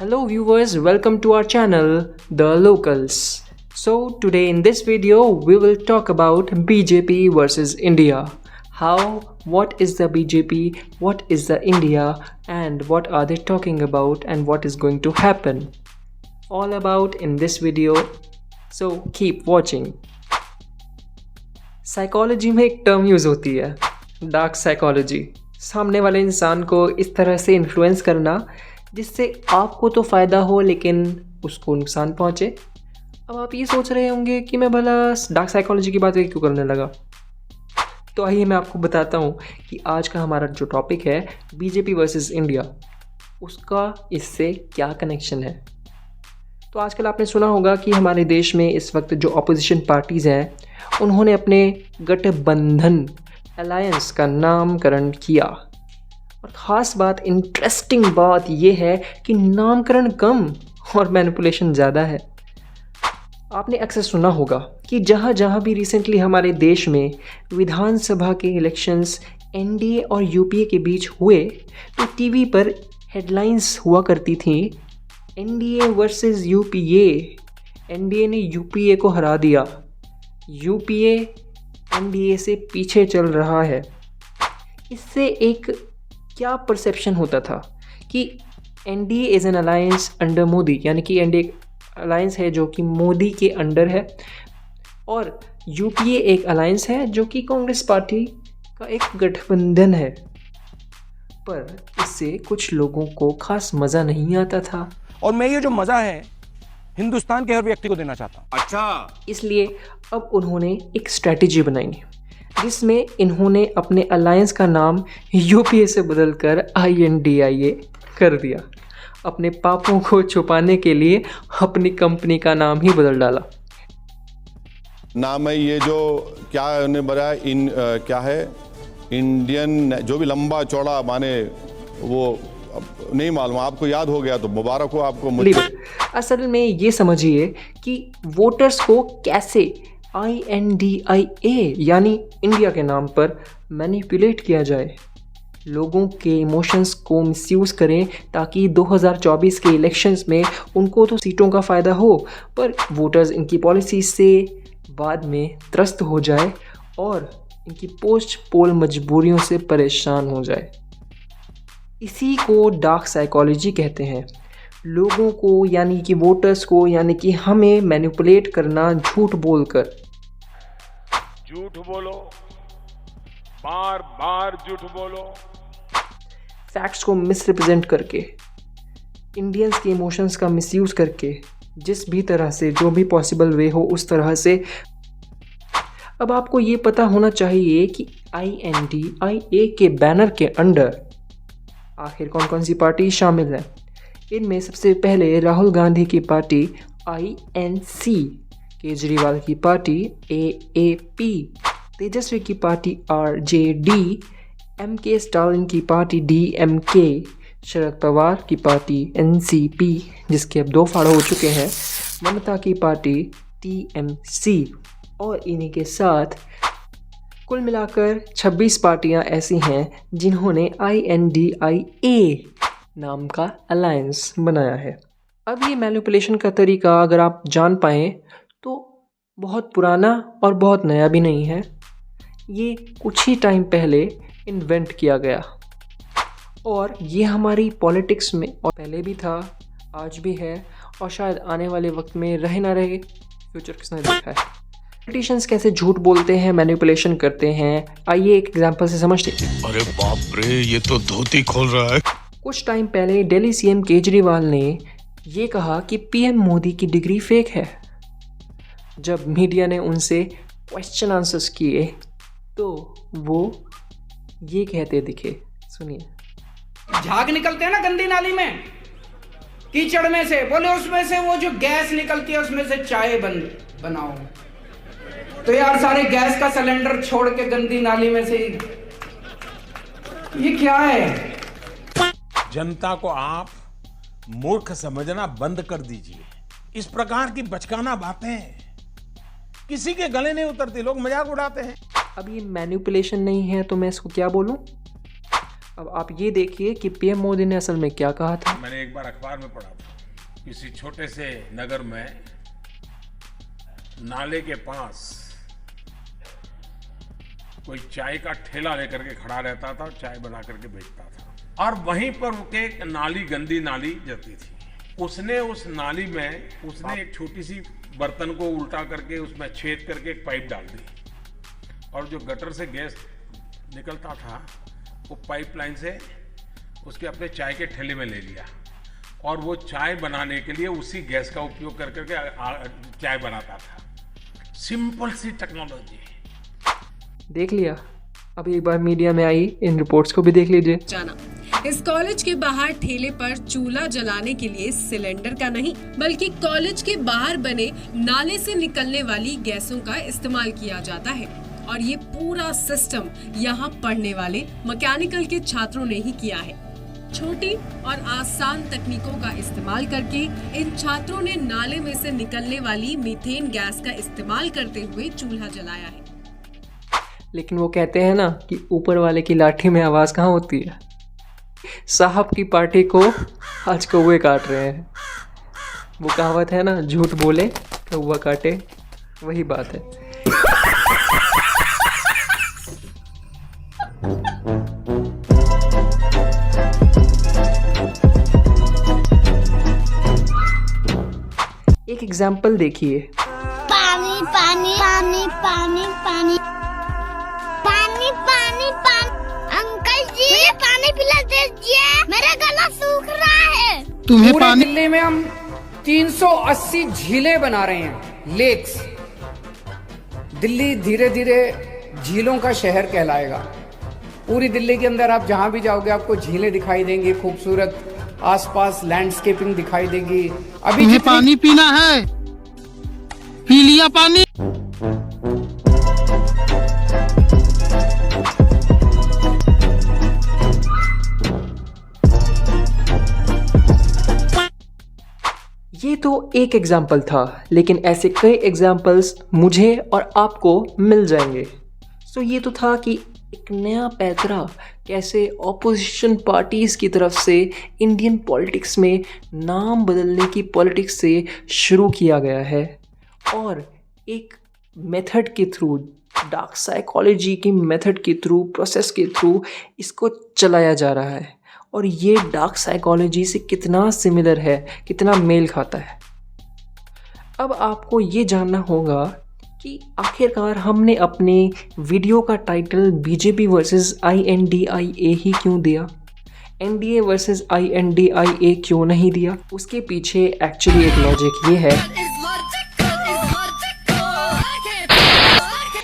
Hello viewers, welcome to our channel, The Locals. So today in this video, we will talk about BJP versus India. What is the BJP, what is the India, and what are they talking about and what is going to happen. All about in this video, so keep watching. Psychology में एक term use होती है, dark psychology. सामने वाले इंसान को इस तरह से इन्फ्लुएंस करना जिससे आपको तो फ़ायदा हो लेकिन उसको नुकसान पहुँचे। अब आप ये सोच रहे होंगे कि मैं भला डार्क साइकोलॉजी की बात क्यों करने लगा। तो आइए मैं आपको बताता हूँ कि आज का हमारा जो टॉपिक है बीजेपी वर्सेस इंडिया, उसका इससे क्या कनेक्शन है। तो आजकल आपने सुना होगा कि हमारे देश में इस वक्त जो अपोजिशन पार्टीज़ हैं उन्होंने अपने गठबंधन अलायंस का नामकरण किया। और ख़ास बात, इंटरेस्टिंग बात यह है कि नामकरण कम और मैनिपुलेशन ज़्यादा है। आपने अक्सर सुना होगा कि जहाँ जहाँ भी रिसेंटली हमारे देश में विधानसभा के इलेक्शंस एनडीए और यूपीए के बीच हुए तो टीवी पर हेडलाइंस हुआ करती थी, एनडीए वर्सेस यूपीए, एनडीए ने यूपीए को हरा दिया, यूपीए एनडीए से पीछे चल रहा है। इससे एक क्या परसेप्शन होता था कि NDA is an alliance under Modi, यानी कि एनडीए अलायंस है जो कि मोदी के अंडर है, और यूपीए एक अलायंस है जो कि कांग्रेस पार्टी का एक गठबंधन है। पर इससे कुछ लोगों को खास मज़ा नहीं आता था, और मैं ये जो मजा है हिंदुस्तान के हर व्यक्ति को देना चाहता हूं। अच्छा, इसलिए अब उन्होंने एक स्ट्रैटेजी बनाई जिसमें इन्होंने अपने अलायंस का नाम यूपीए से बदलकर INDIA कर दिया। अपने पापों को छुपाने के लिए अपनी कंपनी का नाम ही बदल डाला। नाम है ये जो क्या उन्हें बनाया क्या है इंडियन, जो भी लंबा चौड़ा माने वो नहीं मालूम, आपको याद हो गया तो मुबारक हो आपको। असल में ये समझिए कि वोटर्स को कैसे INDIA यानी इंडिया के नाम पर मैनिपुलेट किया जाए, लोगों के इमोशंस को मिसयूज़ करें ताकि 2024 के इलेक्शंस में उनको तो सीटों का फ़ायदा हो पर वोटर्स इनकी पॉलिसी से बाद में त्रस्त हो जाए और इनकी पोस्ट पोल मजबूरियों से परेशान हो जाए। इसी को डार्क साइकोलॉजी कहते हैं। लोगों को यानी कि वोटर्स को यानी कि हमें मैनिपुलेट करना, झूठ बोलकर। झूठ बोलो, बार बार झूठ बोलो, फैक्ट्स को मिसरिप्रेजेंट करके, इंडियंस के इमोशंस का मिसयूज़ करके, जिस भी तरह से जो भी पॉसिबल वे हो उस तरह से। अब आपको ये पता होना चाहिए कि INDIA के बैनर के अंडर आखिर कौन कौन सी पार्टी शामिल है। इनमें सबसे पहले राहुल गांधी की पार्टी INC, केजरीवाल की पार्टी AAP, तेजस्वी की पार्टी RJD, MK स्टालिन की पार्टी DMK, शरद पवार की पार्टी NCP जिसके अब 2 फाड़ हो चुके हैं, ममता की पार्टी TMC, और इन्हीं के साथ कुल मिलाकर 26 पार्टियां ऐसी हैं जिन्होंने INDIA नाम का अलायंस बनाया है। अब ये मैनिपुलेशन का तरीका अगर आप जान पाएँ तो बहुत पुराना और बहुत नया भी नहीं है। ये कुछ ही टाइम पहले इन्वेंट किया गया और ये हमारी पॉलिटिक्स में और पहले भी था, आज भी है और शायद आने वाले वक्त में रहे ना रहे, फ्यूचर किसने देखा है। पॉलिटिशियंस कैसे झूठ बोलते हैं, मैनिपुलेशन करते हैं, आइए एक एग्जांपल से समझते हैं। अरे बाप रे, ये तो धोती खोल रहा है। कुछ टाइम पहले दिल्ली CM केजरीवाल ने ये कहा कि PM मोदी की डिग्री फेक है। जब मीडिया ने उनसे क्वेश्चन आंसर्स किए तो वो ये कहते दिखे, सुनिए। झाग निकलते हैं ना गंदी नाली में, कीचड़ में से, बोले उसमें से वो जो गैस निकलती है उसमें से चाय बनाओ। तो यार सारे गैस का सिलेंडर छोड़ के गंदी नाली में से ये क्या है? जनता को आप मूर्ख समझना बंद कर दीजिए। इस प्रकार की बचकाना बातें किसी के गले नहीं उतरती, लोग मजाक उड़ाते हैं। अब ये मैनिपुलेशन नहीं है तो मैं इसको क्या बोलूं? अब आप ये देखिए कि पीएम मोदी ने असल में क्या कहा था। मैंने एक बार अखबार में पढ़ा था, किसी छोटे से नगर में नाले के पास कोई चाय का ठेला लेकर के खड़ा रहता था, चाय बना करके बेचता था, और वहीं पर एक नाली, गंदी नाली जाती थी। उसने उस नाली में एक छोटी सी बर्तन को उल्टा करके उसमें छेद करके एक पाइप डाल दी, और जो गटर से गैस निकलता था वो पाइपलाइन से उसके अपने चाय के ठेले में ले लिया, और वो चाय बनाने के लिए उसी गैस का उपयोग कर करके चाय बनाता था। सिंपल सी टेक्नोलॉजी। देख लिया। अब एक बार मीडिया में आई इन रिपोर्ट्स को भी देख लीजिए। जाना इस कॉलेज के बाहर ठेले पर चूल्हा जलाने के लिए सिलेंडर का नहीं बल्कि कॉलेज के बाहर बने नाले से निकलने वाली गैसों का इस्तेमाल किया जाता है, और ये पूरा सिस्टम यहाँ पढ़ने वाले मैकेनिकल के छात्रों ने ही किया है। छोटी और आसान तकनीकों का इस्तेमाल करके इन छात्रों ने नाले में से निकलने वाली मीथेन गैस का इस्तेमाल करते हुए चूल्हा जलाया है। लेकिन वो कहते हैं ना कि ऊपर वाले की लाठी में आवाज़ कहाँ होती है। साहब की पार्टी को आज कौवे काट रहे हैं। वो कहावत है ना, झूठ बोले कौवा काटे, वही बात है। एक एग्जाम्पल देखिए। पानी पानी पानी पानी पानी पानी पानी पानी अंकल जी पानी पिला दीजिए, मेरा गला सूख रहा है। तुम्हें पूरे दिल्ली में हम 380 झीलें बना रहे हैं, लेक्स। दिल्ली धीरे धीरे झीलों का शहर कहलाएगा। पूरी दिल्ली के अंदर आप जहां भी जाओगे आपको झीलें दिखाई देंगी, खूबसूरत आसपास लैंडस्केपिंग दिखाई देगी। अभी तुम्हें पानी पीना है, पी लिया पानी। ये तो एक एग्जाम्पल था, लेकिन ऐसे कई एग्जाम्पल्स मुझे और आपको मिल जाएंगे। सो ये तो था कि एक नया पैतरा कैसे ऑपोजिशन पार्टीज़ की तरफ से इंडियन पॉलिटिक्स में नाम बदलने की पॉलिटिक्स से शुरू किया गया है, और एक मेथड के थ्रू, डार्क साइकोलॉजी की मेथड के थ्रू, प्रोसेस के थ्रू इसको चलाया जा रहा है। और ये डार्क साइकोलॉजी से कितना सिमिलर है, कितना मेल खाता है। अब आपको ये जानना होगा कि आखिरकार हमने अपने वीडियो का टाइटल बीजेपी वर्सेस INDIA ही क्यों दिया, NDA वर्सेस INDIA क्यों नहीं दिया। उसके पीछे एक्चुअली एक लॉजिक ये है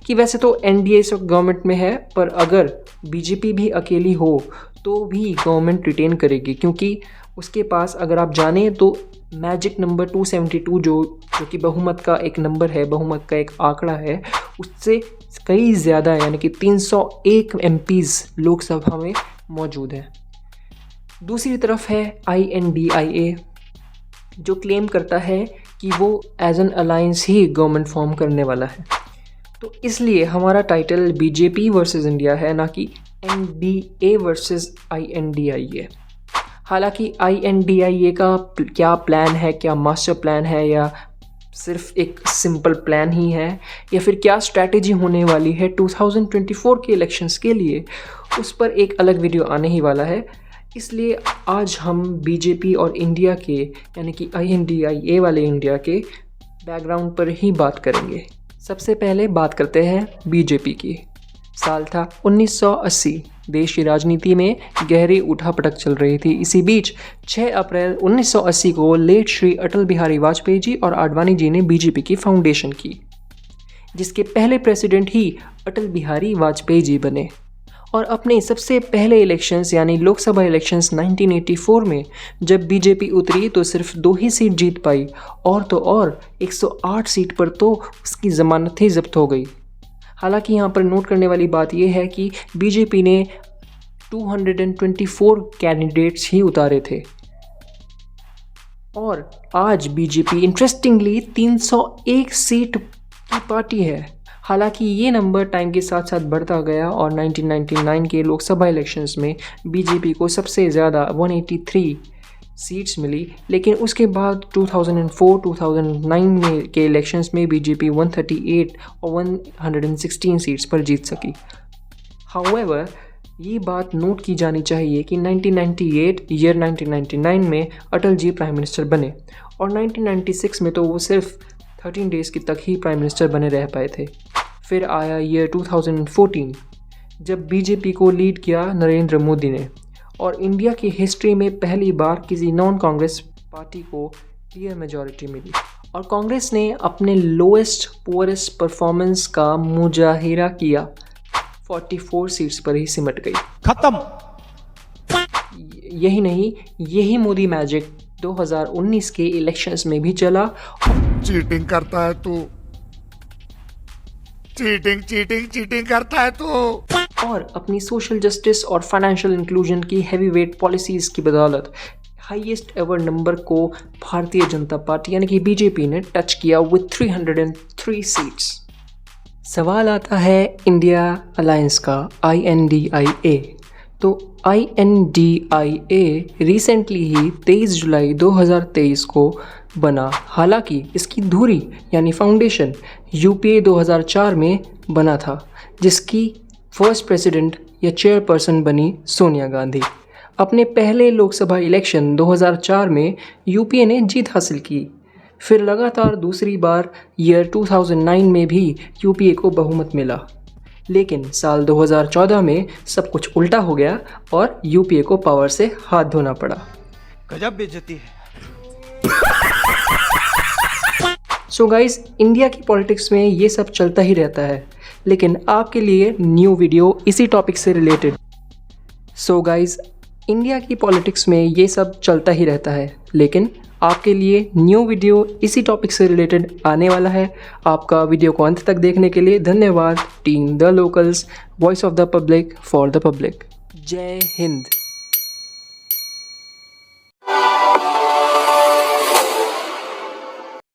कि वैसे तो NDA इस वक्त गवर्नमेंट में है, पर अगर बीजेपी भी अकेली हो तो भी गवर्नमेंट रिटेन करेगी, क्योंकि उसके पास अगर आप जानें तो मैजिक नंबर 272 जो कि बहुमत का एक नंबर है, बहुमत का एक आंकड़ा है, उससे कई ज़्यादा यानी कि 301 MPs लोकसभा में मौजूद हैं। दूसरी तरफ है INDIA जो क्लेम करता है कि वो एज एन अलायंस ही गवर्नमेंट फॉर्म करने वाला है। तो इसलिए हमारा टाइटल बीजेपी वर्सेस इंडिया है, ना कि NDA वर्सेस INDIA। हालांकि INDIA का क्या प्लान है, क्या मास्टर प्लान है, या सिर्फ एक सिंपल प्लान ही है, या फिर क्या स्ट्रैटेजी होने वाली है 2024 के इलेक्शंस के लिए, उस पर एक अलग वीडियो आने ही वाला है। इसलिए आज हम बीजेपी और इंडिया के यानी कि INDIA वाले इंडिया के बैकग्राउंड पर ही बात करेंगे। सबसे पहले बात करते हैं बीजेपी की। साल था 1980। देश की राजनीति में गहरी उठापटक चल रही थी। इसी बीच 6 अप्रैल 1980 को लेट श्री अटल बिहारी वाजपेयी जी और आडवाणी जी ने बीजेपी की फाउंडेशन की, जिसके पहले प्रेसिडेंट ही अटल बिहारी वाजपेयी जी बने। और अपने सबसे पहले इलेक्शंस यानी लोकसभा इलेक्शंस 1984 में जब बीजेपी उतरी तो सिर्फ 2 ही सीट जीत पाई, और तो और 108 सीट पर तो उसकी ज़मानत ही जब्त हो गई। हालांकि यहाँ पर नोट करने वाली बात यह है कि बीजेपी ने 224 कैंडिडेट्स ही उतारे थे, और आज बीजेपी इंटरेस्टिंगली 301 सीट की पार्टी है। हालांकि ये नंबर टाइम के साथ साथ बढ़ता गया और 1999 के लोकसभा इलेक्शंस में बीजेपी को सबसे ज़्यादा 183 सीट्स मिली, लेकिन उसके बाद 2004-2009 में के इलेक्शंस में बीजेपी 138 और 116 सीट्स पर जीत सकी। हाउएवर, ये बात नोट की जानी चाहिए कि 1999 में अटल जी प्राइम मिनिस्टर बने और 1996 में तो वो सिर्फ 13 डेज़ की तक ही प्राइम मिनिस्टर बने रह पाए थे। फिर आया ईयर 2014 जब बीजेपी को लीड किया नरेंद्र मोदी ने और इंडिया की हिस्ट्री में पहली बार किसी नॉन कांग्रेस पार्टी को क्लियर मेजॉरिटी मिली और कांग्रेस ने अपने लोएस्ट पुअरेस्ट परफॉर्मेंस का मुजाहिरा किया, 44 सीट्स पर ही सिमट गई। खत्म। यही नहीं, यही मोदी मैजिक 2019 के इलेक्शंस में भी चला। चीटिंग करता है तू, चीटिंग करता है तू। और अपनी सोशल जस्टिस और फाइनेंशियल इंक्लूजन की हैवीवेट पॉलिसीज़ की बदौलत हाईएस्ट एवर नंबर को भारतीय जनता पार्टी यानी कि बीजेपी ने टच किया विद 303 सीट्स। सवाल आता है इंडिया अलायंस का, INDIA। तो INDIA रिसेंटली ही 23 जुलाई 2023 को बना। हालांकि इसकी धुरी यानी फाउंडेशन UPA 2004 में बना था, जिसकी फर्स्ट प्रेसिडेंट या चेयरपर्सन बनी सोनिया गांधी। अपने पहले लोकसभा इलेक्शन 2004 में UPA ने जीत हासिल की। फिर लगातार दूसरी बार ईयर 2009 में भी UPA को बहुमत मिला, लेकिन साल 2014 में सब कुछ उल्टा हो गया और UPA को पावर से हाथ धोना पड़ा। गजब बेइज्जती है। सो गाइस, इंडिया की पॉलिटिक्स में ये सब चलता ही रहता है, लेकिन आपके लिए न्यू वीडियो इसी टॉपिक से रिलेटेड। सो गाइस, इंडिया की पॉलिटिक्स में ये सब चलता ही रहता है, लेकिन आपके लिए न्यू वीडियो इसी टॉपिक से रिलेटेड आने वाला है। आपका वीडियो को अंत तक देखने के लिए धन्यवाद। Team the locals, voice of the public for the public. जय हिंद।